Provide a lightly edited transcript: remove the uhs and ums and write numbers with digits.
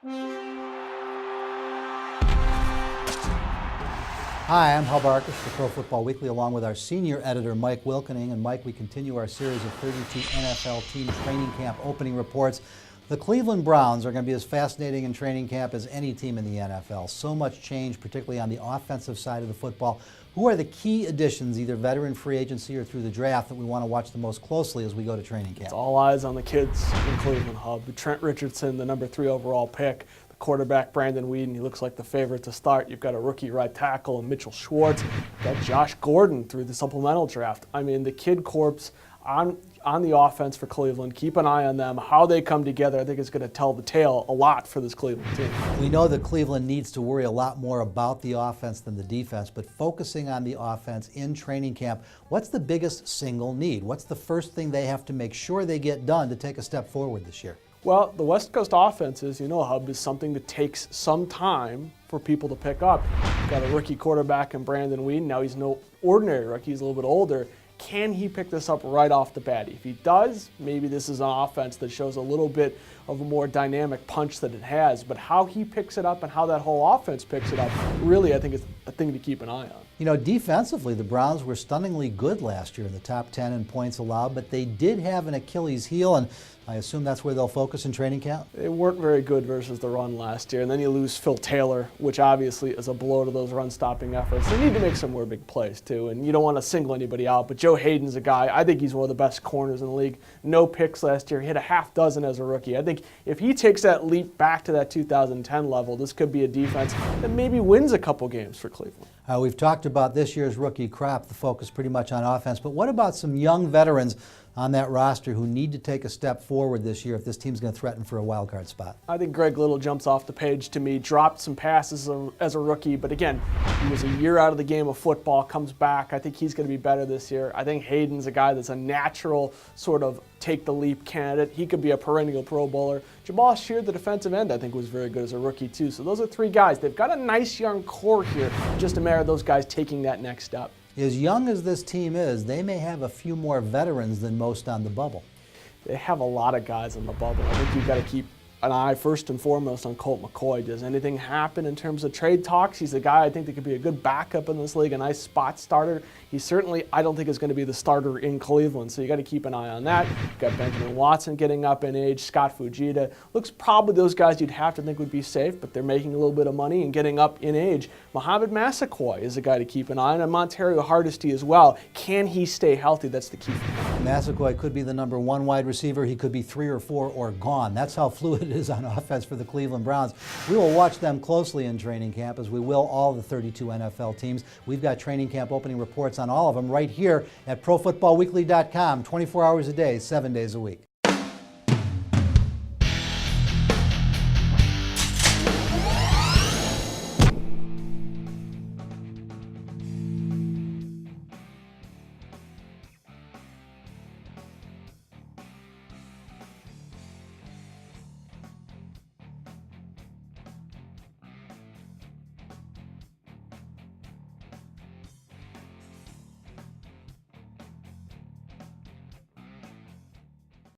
Hi, I'm Hub Arkush for Pro Football Weekly, along with our senior editor, Mike Wilkening. And Mike, we continue our series of 32 NFL team training camp opening reports. The Cleveland Browns are going to be as fascinating in training camp as any team in the NFL. So much change, particularly on the offensive side of the football. Who are the key additions, either veteran free agency or through the draft, that we want to watch the most closely as we go to training camp? It's all eyes on the kids in Cleveland, Hub. Trent Richardson, the number 3 overall pick. Quarterback Brandon Weeden, he looks like the favorite to start. You've got a rookie right tackle, Mitchell Schwartz. You've got Josh Gordon through the supplemental draft. I mean, the kid corps on the offense for Cleveland. Keep an eye on them. How they come together, I think is going to tell the tale a lot for this Cleveland team. We know that Cleveland needs to worry a lot more about the offense than the defense, but focusing on the offense in training camp, what's the biggest single need? What's the first thing they have to make sure they get done to take a step forward this year? Well, the West Coast offense, as you know, Hub, is something that takes some time for people to pick up. You've got a rookie quarterback in Brandon Weeden. Now he's no ordinary rookie. He's a little bit older. Can he pick this up right off the bat? If he does, maybe this is an offense that shows a little bit of a more dynamic punch than it has. But how he picks it up and how that whole offense picks it up, really, I think is a thing to keep an eye on. You know, defensively, the Browns were stunningly good last year in the top 10 in points allowed, but they did have an Achilles heel, and I assume that's where they'll focus in training camp? They weren't very good versus the run last year, and then you lose Phil Taylor, which obviously is a blow to those run-stopping efforts. They need to make some more big plays, too, and you don't want to single anybody out, but Joe Hayden's a guy, I think he's one of the best corners in the league. No picks last year. He hit a half dozen as a rookie. I think if he takes that leap back to that 2010 level, this could be a defense that maybe wins a couple games for Cleveland. We've talked about this year's rookie crop, the focus pretty much on offense, but what about some young veterans on that roster who need to take a step forward this year if this team's going to threaten for a wild card spot? I think Greg Little jumps off the page to me, dropped some passes as a rookie, but again, he was a year out of the game of football, comes back. I think he's going to be better this year. I think Hayden's a guy that's a natural sort of take-the-leap candidate. He could be a perennial Pro Bowler. Jamal Sheard, the defensive end, I think was very good as a rookie too. So those are 3 guys. They've got a nice young core here, just a matter of those guys taking that next step. As young as this team is, they may have a few more veterans than most on the bubble. They have a lot of guys on the bubble. I think you've got to keep an eye first and foremost on Colt McCoy. Does anything happen in terms of trade talks? He's a guy I think that could be a good backup in this league, a nice spot starter. He certainly, I don't think, is going to be the starter in Cleveland, so you got to keep an eye on that. You've got Benjamin Watson getting up in age, Scott Fujita. Looks probably those guys you'd have to think would be safe, but they're making a little bit of money and getting up in age. Mohamed Massaquoi is a guy to keep an eye on, and Montario Hardesty as well. Can he stay healthy? That's the key for him. Massaquoi could be the number 1 wide receiver. He could be 3 or 4 or gone. That's how fluid it is on offense for the Cleveland Browns. We will watch them closely in training camp, as we will all the 32 NFL teams. We've got training camp opening reports on all of them right here at ProFootballWeekly.com, 24 hours a day, 7 days a week.